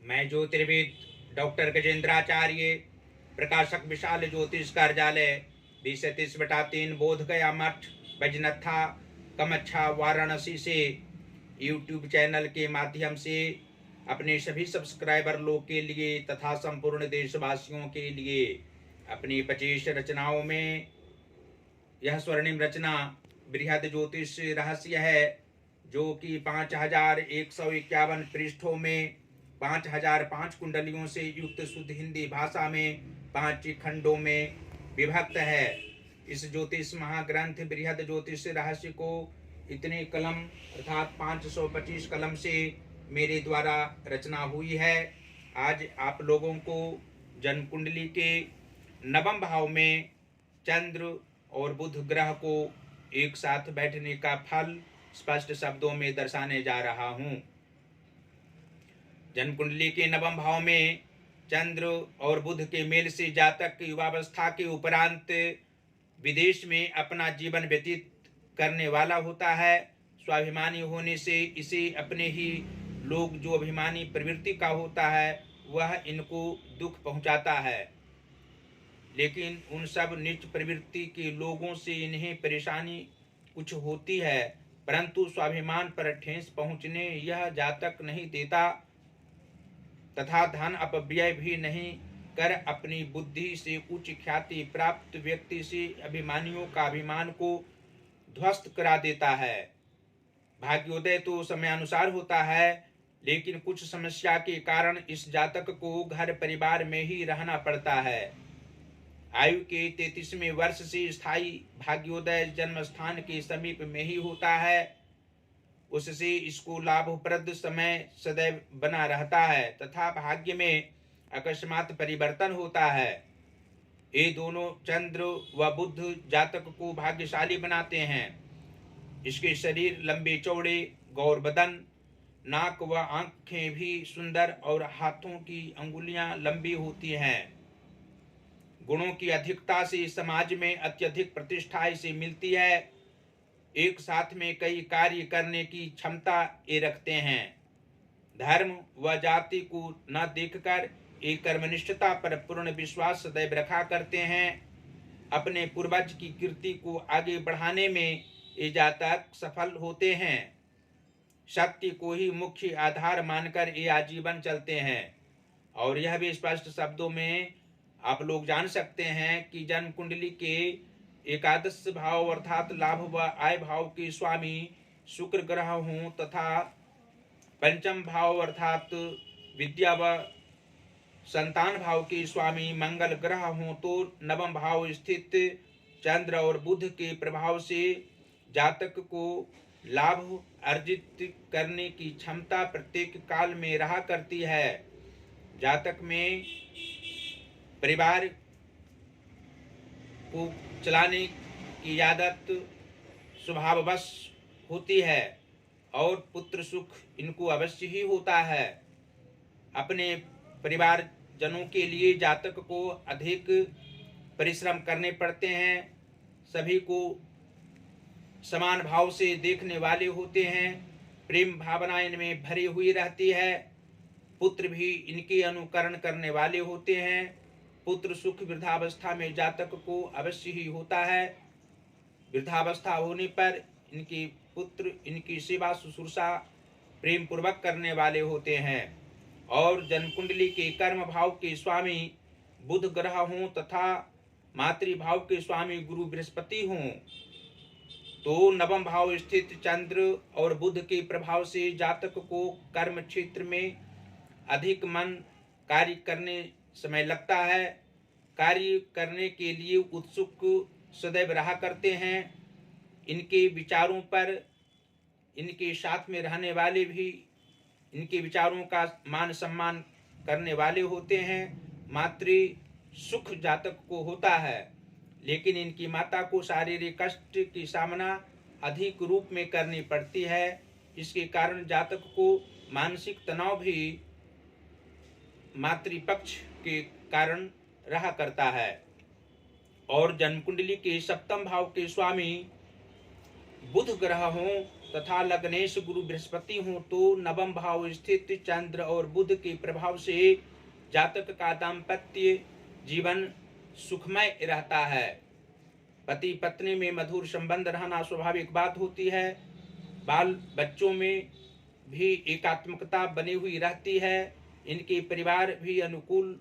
मैं ज्योतिर्विद डॉक्टर गजेंद्राचार्य, प्रकाशक विशाल ज्योतिष कार्यालय 20-30/3 बोध गया मठ बजनत्था कमच्छा वाराणसी से यूट्यूब चैनल के माध्यम से अपने सभी सब्सक्राइबर लोग के लिए तथा संपूर्ण देशवासियों के लिए अपनी 25 रचनाओं में यह स्वर्णिम रचना बृहद ज्योतिष रहस्य है, जो कि 5151 पृष्ठों में 5005 कुंडलियों से युक्त शुद्ध हिंदी भाषा में 5 खंडों में विभक्त है। इस ज्योतिष महाग्रंथ बृहद ज्योतिष रहस्य को इतने कलम अर्थात 525 कलम से मेरे द्वारा रचना हुई है। आज आप लोगों को जन्म कुंडली के नवम भाव में चंद्र और बुध ग्रह को एक साथ बैठने का फल स्पष्ट शब्दों में दर्शाने जा रहा हूं। जन्म कुंडली के नवम भाव में चंद्र और बुध के मेल से जातक युवावस्था के उपरांत विदेश में अपना जीवन व्यतीत करने वाला होता है। स्वाभिमानी होने से इसे अपने ही लोग जो अभिमानी प्रवृत्ति का होता है वह इनको दुख पहुंचाता है, लेकिन उन सब नीच प्रवृत्ति के लोगों से इन्हें परेशानी कुछ होती है, परंतु स्वाभिमान पर ठेस पहुंचने यह जातक नहीं देता तथा धन अपव्यय भी नहीं कर अपनी बुद्धि से उच्च ख्याति प्राप्त व्यक्ति से अभिमानियों का अभिमान को ध्वस्त करा देता है। भाग्योदय तो समयानुसार होता है, लेकिन कुछ समस्या के कारण इस जातक को घर परिवार में ही रहना पड़ता है। आयु के 33वें वर्ष से स्थायी भाग्योदय जन्म स्थान के समीप में ही होता है, उससे इसको लाभप्रद समय सदैव बना रहता है तथा भाग्य में अकस्मात परिवर्तन होता है। ये दोनों चंद्र व बुध जातक को भाग्यशाली बनाते हैं। इसके शरीर लंबे चौड़े, गौर बदन, नाक व आंखें भी सुंदर और हाथों की अंगुलियां लंबी होती हैं। गुणों की अधिकता से समाज में अत्यधिक प्रतिष्ठा इसे मिलती है। एक साथ में कई कार्य करने की क्षमता ये रखते हैं। धर्म व जाति को न देखकर एक कर्मनिष्ठता पर पूर्ण विश्वास सदैव रखा करते हैं। अपने पूर्वज की कीर्ति को आगे बढ़ाने में ये जातक सफल होते हैं। शक्ति को ही मुख्य आधार मानकर ये आजीवन चलते हैं। और यह भी स्पष्ट शब्दों में आप लोग जान सकते हैं कि जन्म कुंडली के एकादश भाव अर्थात लाभ व आय भाव के स्वामी शुक्र ग्रह हों तथा पंचम भाव अर्थात विद्या व संतान भाव के स्वामी मंगल ग्रह हों तो नवम भाव स्थित चंद्र और बुध के प्रभाव से जातक को लाभ अर्जित करने की क्षमता प्रत्येक काल में रहा करती है। जातक में परिवार को चलाने की आदत स्वभाववश होती है और पुत्र सुख इनको अवश्य ही होता है। अपने परिवार जनों के लिए जातक को अधिक परिश्रम करने पड़ते हैं। सभी को समान भाव से देखने वाले होते हैं। प्रेम भावना इनमें भरी हुई रहती है। पुत्र भी इनके अनुकरण करने वाले होते हैं। पुत्र सुख वृद्धावस्था में जातक को अवश्य ही होता है। वृद्धावस्था होने पर इनके पुत्र इनकी सेवा शुश्रूषा प्रेम पूर्वक करने वाले होते हैं। और जन्म कुंडली के कर्म भाव के स्वामी बुध ग्रह हों तथा मातृभाव के स्वामी गुरु बृहस्पति हों तो नवम भाव स्थित चंद्र और बुध के प्रभाव से जातक को कर्म क्षेत्र में अधिक मन कार्य करने समय लगता है। कार्य करने के लिए उत्सुक सदैव रहा करते हैं। इनके विचारों पर इनके साथ में रहने वाले भी इनके विचारों का मान सम्मान करने वाले होते हैं। मातृ सुख जातक को होता है, लेकिन इनकी माता को शारीरिक कष्ट की सामना अधिक रूप में करनी पड़ती है। इसके कारण जातक को मानसिक तनाव भी मातृपक्ष के कारण रहा करता है। और जन्म कुंडली के सप्तम भाव के स्वामी बुध ग्रह हों तथा लग्नेश गुरु बृहस्पति हो तो नवम भाव स्थित चंद्र और बुध के प्रभाव से जातक का दाम्पत्य जीवन सुखमय रहता है। पति पत्नी में मधुर संबंध रहना स्वाभाविक बात होती है। बाल बच्चों में भी एकात्मकता बनी हुई रहती है। इनके परिवार भी अनुकूल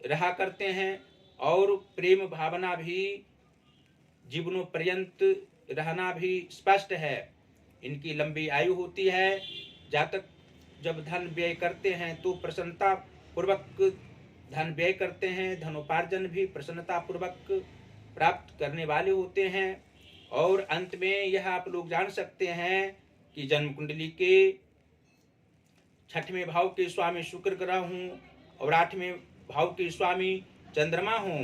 रहा करते हैं और प्रेम भावना भी जीवनों पर्यंत रहना भी स्पष्ट है। इनकी लंबी आयु होती है। जातक जब धन व्यय करते हैं तो प्रसन्नता पूर्वक धन व्यय करते हैं। धनोपार्जन भी प्रसन्नता पूर्वक प्राप्त करने वाले होते हैं। और अंत में यह आप लोग जान सकते हैं कि जन्म कुंडली के 6वें भाव के स्वामी शुक्र ग्रह हूँ और 8वें भाव के स्वामी चंद्रमा हूँ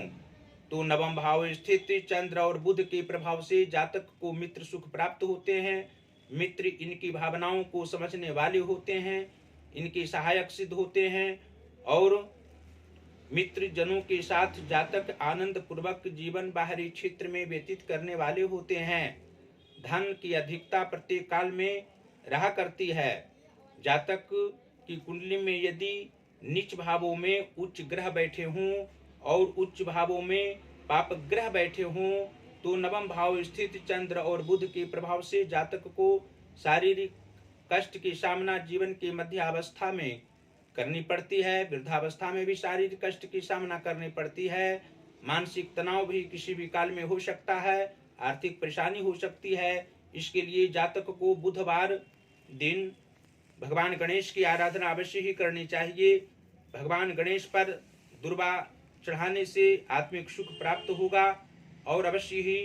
तो नवम भाव स्थित चंद्र और बुध के प्रभाव से जातक को मित्र सुख प्राप्त होते हैं। मित्र इनकी भावनाओं को समझने वाले होते हैं, इनके सहायक सिद्ध होते हैं और मित्र जनों के साथ जातक आनंद पूर्वक जीवन बाहरी क्षेत्र में व्यतीत करने वाले होते हैं। धन की अधिकता प्रत्येक काल में रहा करती है। जातक की कुंडली में यदि नीच भावों में उच्च ग्रह बैठे हों और उच्च भावों में पाप ग्रह बैठे हों तो नवम भाव स्थित चंद्र और बुध के प्रभाव से जातक को शारीरिक कष्ट की सामना जीवन की मध्यावस्था में करनी पड़ती है। वृद्धावस्था में भी शारीरिक कष्ट की सामना करनी पड़ती है। मानसिक तनाव भी किसी भी काल में हो सकता है। आर्थिक परेशानी हो सकती है। इसके लिए जातक को बुधवार दिन भगवान गणेश की आराधना अवश्य ही करनी चाहिए। भगवान गणेश पर दुर्वा चढ़ाने से आत्मिक सुख प्राप्त होगा और अवश्य ही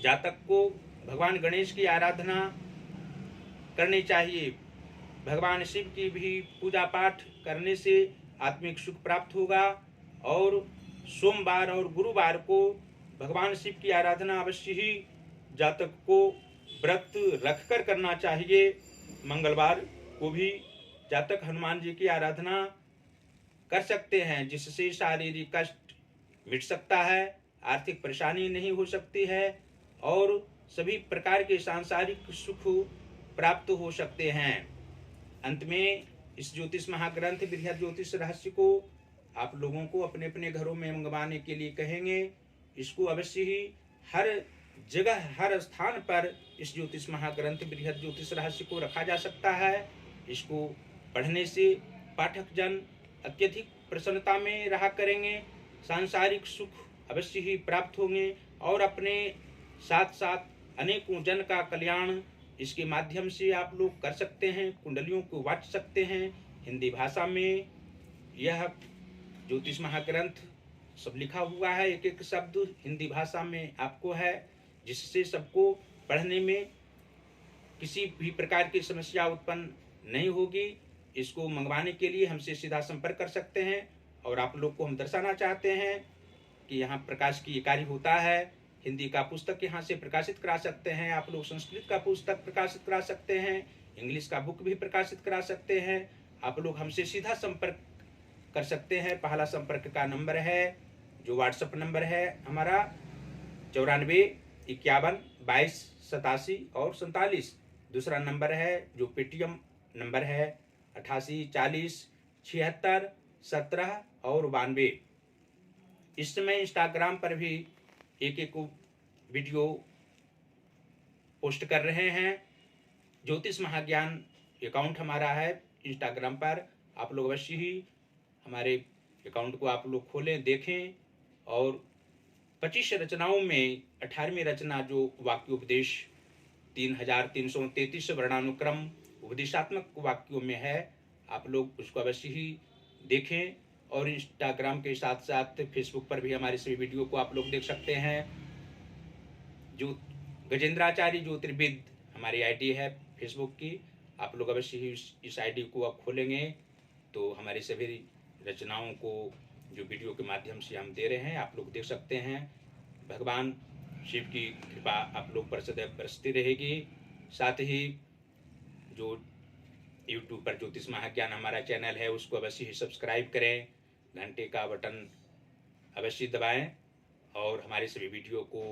जातक को भगवान गणेश की आराधना करनी चाहिए। भगवान शिव की भी पूजा पाठ करने से आत्मिक सुख प्राप्त होगा और सोमवार और गुरुवार को भगवान शिव की आराधना अवश्य ही जातक को व्रत रखकर करना चाहिए। मंगलवार को भी जातक हनुमान जी की आराधना कर सकते हैं जिससे शारीरिक कष्ट मिट सकता है, आर्थिक परेशानी नहीं हो सकती है और सभी प्रकार के सांसारिक सुख प्राप्त हो सकते हैं। अंत में इस ज्योतिष महाग्रंथ बृहद ज्योतिष रहस्य को आप लोगों को अपने अपने घरों में मंगवाने के लिए कहेंगे। इसको अवश्य ही हर जगह हर स्थान पर इस ज्योतिष महाग्रंथ बृहद ज्योतिष रहस्य को रखा जा सकता है। इसको पढ़ने से पाठक जन अत्यधिक प्रसन्नता में रहा करेंगे, सांसारिक सुख अवश्य ही प्राप्त होंगे और अपने साथ साथ अनेकों जन का कल्याण इसके माध्यम से आप लोग कर सकते हैं। कुंडलियों को वाच सकते हैं। हिंदी भाषा में यह ज्योतिष महाग्रंथ सब लिखा हुआ है, एक एक शब्द हिंदी भाषा में आपको है, जिससे सबको पढ़ने में किसी भी प्रकार की समस्या उत्पन्न नहीं होगी। इसको मंगवाने के लिए हमसे सीधा संपर्क कर सकते हैं और आप लोग को हम दर्शाना चाहते हैं कि यहाँ प्रकाश की कार्य होता है। हिंदी का पुस्तक यहाँ से प्रकाशित करा सकते हैं आप लोग, संस्कृत का पुस्तक प्रकाशित करा सकते हैं, इंग्लिश का बुक भी प्रकाशित करा सकते हैं। आप लोग हमसे सीधा संपर्क कर सकते हैं। पहला संपर्क का नंबर है जो व्हाट्सएप नंबर है हमारा 94 51 22 87 और 47। दूसरा नंबर है जो पेटीएम नंबर है 88 40 76 17 और 92। इस समय इंस्टाग्राम पर भी एक एक वीडियो पोस्ट कर रहे हैं। ज्योतिष महाज्ञान अकाउंट हमारा है इंस्टाग्राम पर। आप लोग अवश्य ही हमारे अकाउंट को आप लोग खोलें, देखें और 25 रचनाओं में 18वीं रचना जो वाक्योपदेश 3333 वर्णानुक्रम उपदेशात्मक वाक्यों में है, आप लोग उसको अवश्य ही देखें। और इंस्टाग्राम के साथ साथ फेसबुक पर भी हमारे सभी वीडियो को आप लोग देख सकते हैं। जो गजेंद्राचार्य ज्योतिर्विद हमारी आईडी है फेसबुक की, आप लोग अवश्य ही इस आईडी को आप खोलेंगे तो हमारी सभी रचनाओं को जो वीडियो के माध्यम से हम दे रहे हैं आप लोग देख सकते हैं। भगवान शिव की कृपा आप लोग पर सदैव बरसती रहेगी। साथ ही जो यूट्यूब पर ज्योतिष महाज्ञान हमारा चैनल है उसको अवश्य ही सब्सक्राइब करें, घंटे का बटन अवश्य दबाएं और हमारे सभी वीडियो को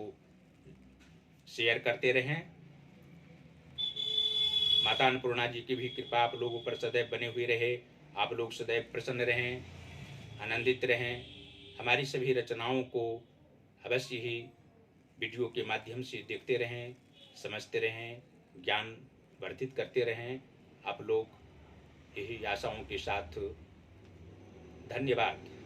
शेयर करते रहें। माता अन्नपूर्णा जी की भी कृपा आप लोगों पर सदैव बने हुए रहे। आप लोग सदैव प्रसन्न रहें, आनंदित रहें। हमारी सभी रचनाओं को अवश्य ही वीडियो के माध्यम से देखते रहें, समझते रहें, ज्ञान वर्धित करते रहें। आप लोग यही आशाओं के साथ धन्यवाद।